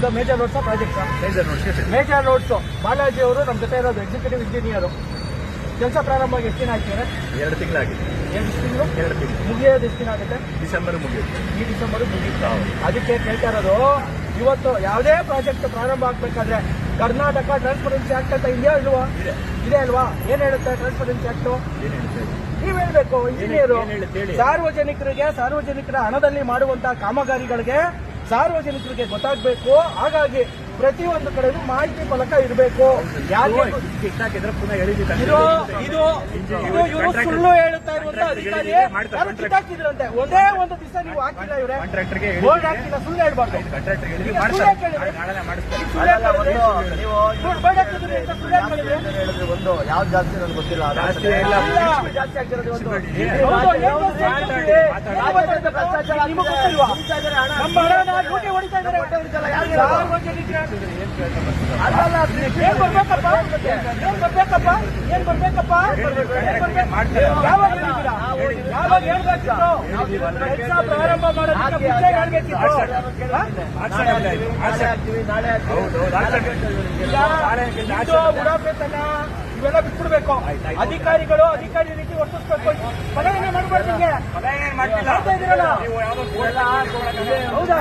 ಇದು major roads project major roads Balaji ಅವರು ನಮ್ಮ ಜೊತೆ ಇರೋದು ಎಕ್ಸಿಕ್ಯೂಟಿವ್ ಇಂಜಿನಿಯರ್. ಕೆಲಸ ಪ್ರಾರಂಭ ಆಗಿ ಎಷ್ಟು ದಿನ ಆಯ್ತು? 2 ತಿಂಗಳಾಗಿದೆ. ಎಷ್ಟು ತಿಂಗಳು? 2 ತಿಂಗಳು. ಮುಗಿಯೋದು ಎಷ್ಟು ದಿನ ಆಗುತ್ತೆ? ಡಿಸೆಂಬರ್ ಮುಗಿಯುತ್ತೆ. ಈ ಡಿಸೆಂಬರ್ ಮುಗಿಯುತ್ತೆ. ಅದಕ್ಕೆ ಕೇಳ್ತಾ ಇರೋದು, ಇವತ್ತು ಯಾವುದೇ ಪ್ರಾಜೆಕ್ಟ್ ಪ್ರಾರಂಭ ಆಗ್ಬೇಕಾದ್ರೆ ಕರ್ನಾಟಕ ಟ್ರಾನ್ಸ್ಪರೆನ್ಸಿ ಆಕ್ಟ್ ಅಂತ ಇದೆಯಾ ಇಲ್ವಾ? ಇದೆ ಅಲ್ವಾ? ಏನ್ ಹೇಳುತ್ತೆ ಟ್ರಾನ್ಸ್ಪರೆನ್ಸಿ ಆಕ್ಟ್? ನೀವ್ ಹೇಳ್ಬೇಕು ಇಂಜಿನಿಯರ್. ಸಾರ್ವಜನಿಕರ ಹಣದಲ್ಲಿ ಮಾಡುವಂತಹ ಕಾಮಗಾರಿಗಳಿಗೆ ಸಾರ್ವಜನಿಕರಿಗೆ ಗೊತ್ತಾಗಬೇಕು. ಹಾಗಾಗಿ ಪ್ರತಿಯೊಂದು ಕಡೆಗೂ ಮಾಹಿತಿ ಫಲಕ ಇರಬೇಕು. ಇವರು ಸುಳ್ಳು ಹೇಳುತ್ತಾ ಇರುವಂತ ಅಧಿಕಾರಿ ಕಿತ್ತಾಕಿದ್ರಂತೆ. ಒಂದೇ ಒಂದು ದಿವಸ ನೀವು ಹಾಕಿಲ್ಲ, ಇವರೇ ಬೋರ್ಡ್ ಹಾಕಿಲ್ಲ. ಸುಳ್ಳು ಹೇಳ್ಬಾರ್ದು. ಒಂದು ಯಾವ ಜಾಸ್ತಿ ನನಗೆ ಗೊತ್ತಿಲ್ಲ. ಜಾಸ್ತಿ ಆಗ್ತಿರೋದು ನಮ್ಮ ಹಣನ ಲೂಟಿ ಹೊಡಿತಾ ಇದ್ದಾರೆ. ಏನ್ ಬರ್ಬೇಕಪ್ಪ? ಯಾವಾಗ ಹೇಳ್ಬೇಕಿತ್ತು? ಕೆಲಸ ಪ್ರಾರಂಭ ಮಾಡೋದಕ್ಕೆ ಮುಂಚೆ ಹೇಳ್ಬೇಕಿತ್ತು. ಉಡಾಪೇತನ ಇವೆಲ್ಲ ಬಿಟ್ಬಿಡ್ಬೇಕು. ಅಧಿಕಾರಿಗಳು ಅಧಿಕಾರಿ ರೀತಿ ವರ್ತಿಸ್ಬೇಕು. ಪಲಾಯನೆ ಮಾಡಬಾರ್ದು. ಮಾಡ್ತಾ ಇದ್ದೀರಲ್ಲ, ಹೌದಾ?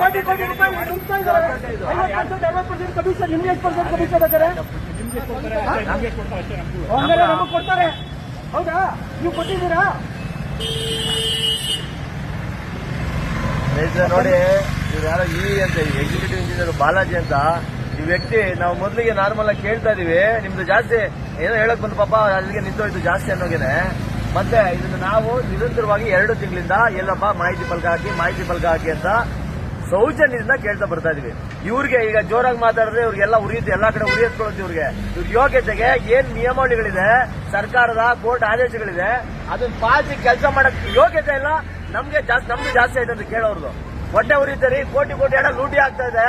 ಕೋಟಿ ರೂಪಾಯಿ ತುಂಬ್ತಾ ಇದ್ದಾರೆ. 50% ಕಮಿಷನ್. ನಿಮ್ಗೆ ಎಷ್ಟು % ಕಮಿಷನ್ ಹಾಕಿದ್ದಾರೆ? ಹಂಗಾರೆ ನಮಗೆ ಕೊಡ್ತಾರೆ. ಹೌದಾ? ನೀವು ಕೊಟ್ಟಿದ್ದೀರಾ? ನೋಡಿ, ಇವ್ರು ಯಾರೋ ಅಂತ ಎಕ್ಸಿಕ್ಯೂಟಿವ್ ಇಂಜಿನಿಯರ್ ಬಾಲಾಜಿ ಅಂತ ಈ ವ್ಯಕ್ತಿ. ನಾವು ಮೊದಲಿಗೆ ನಾರ್ಮಲ್ ಆಗಿ ಕೇಳ್ತಾ ಇದೀವಿ, ನಿಮ್ದು ಜಾಸ್ತಿ ಏನೋ ಹೇಳಕ್ ಬಂದು ಪಾಪ ಅಲ್ಲಿಗೆ ನಿಂತೋಯ್ತು ಜಾಸ್ತಿ ಅನ್ನೋಗೇನೆ. ಮತ್ತೆ ಇದನ್ನು ನಾವು ನಿರಂತರವಾಗಿ 2 ತಿಂಗಳಿಂದ ಎಲ್ಲಪ್ಪ ಮಾಹಿತಿ ಫಲಕ ಹಾಕಿ ಅಂತ ಸೌಜನ್ಯದಿಂದ ಕೇಳ್ತಾ ಬರ್ತಾ ಇದೀವಿ. ಇವ್ರಿಗೆ ಈಗ ಜೋರಾಗಿ ಮಾತಾಡಿದ್ರೆ ಇವ್ರಿಗೆಲ್ಲ ಉರಿಯುತ್ತೆ, ಎಲ್ಲಾ ಕಡೆ ಉರಿಯತ್ಕೊಳ್ಳುತ್ತೆ. ಇವ್ರ ಯೋಗ್ಯತೆಗೆ ಏನ್ ನಿಯಮಾವಳಿಗಳಿದೆ, ಸರ್ಕಾರದ ಕೋರ್ಟ್ ಆದೇಶಗಳಿದೆ, ಅದನ್ನ ಪಾಲಿಸಿ ಕೆಲಸ ಮಾಡಕ್ ಯೋಗ್ಯತೆ ಇಲ್ಲ. ನಮ್ದು ಜಾಸ್ತಿ ಆಯ್ತು ಅಂತ ಕೇಳೋರ್ದು ಹೊಟ್ಟೆ ಉರಿತಾರೆ. ಕೋಟಿ ಹಣ ಲೂಟಿ ಆಗ್ತಾ ಇದೆ.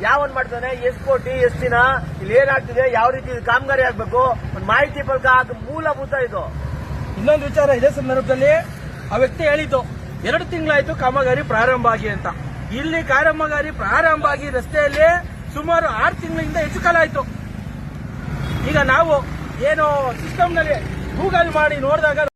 ಯಾವನ್ ಮಾಡ್ತಾನೆ? ಎಷ್ಟು ಕೋಟಿ, ಎಷ್ಟು ದಿನ, ಇಲ್ಲಿ ಏನಾಗ್ತಿದೆ, ಯಾವ ರೀತಿ ಕಾಮಗಾರಿ ಆಗ್ಬೇಕು, ಒಂದು ಮಾಹಿತಿ ಫಲಕ ಹಾಕಿ ಮೂಲಭೂತ ಇದು. ಇನ್ನೊಂದು ವಿಚಾರ, ಇದೇ ಸಂದರ್ಭದಲ್ಲಿ ಆ ವ್ಯಕ್ತಿ ಹೇಳಿದ್ದು 2 ತಿಂಗಳಾಯ್ತು ಕಾಮಗಾರಿ ಪ್ರಾರಂಭ ಆಗಿ ಅಂತ. ಇಲ್ಲಿ ಕಾಮಗಾರಿ ಪ್ರಾರಂಭ ಆಗಿ ರಸ್ತೆಯಲ್ಲಿ ಸುಮಾರು 6 ತಿಂಗಳಿಂದ ಹೆಚ್ಚು ಕಾಲ ಆಯ್ತು. ಈಗ ನಾವು ಏನು ಸಿಸ್ಟಮ್ನಲ್ಲಿ ಗೂಗಲ್ ಮಾಡಿ ನೋಡಿದಾಗ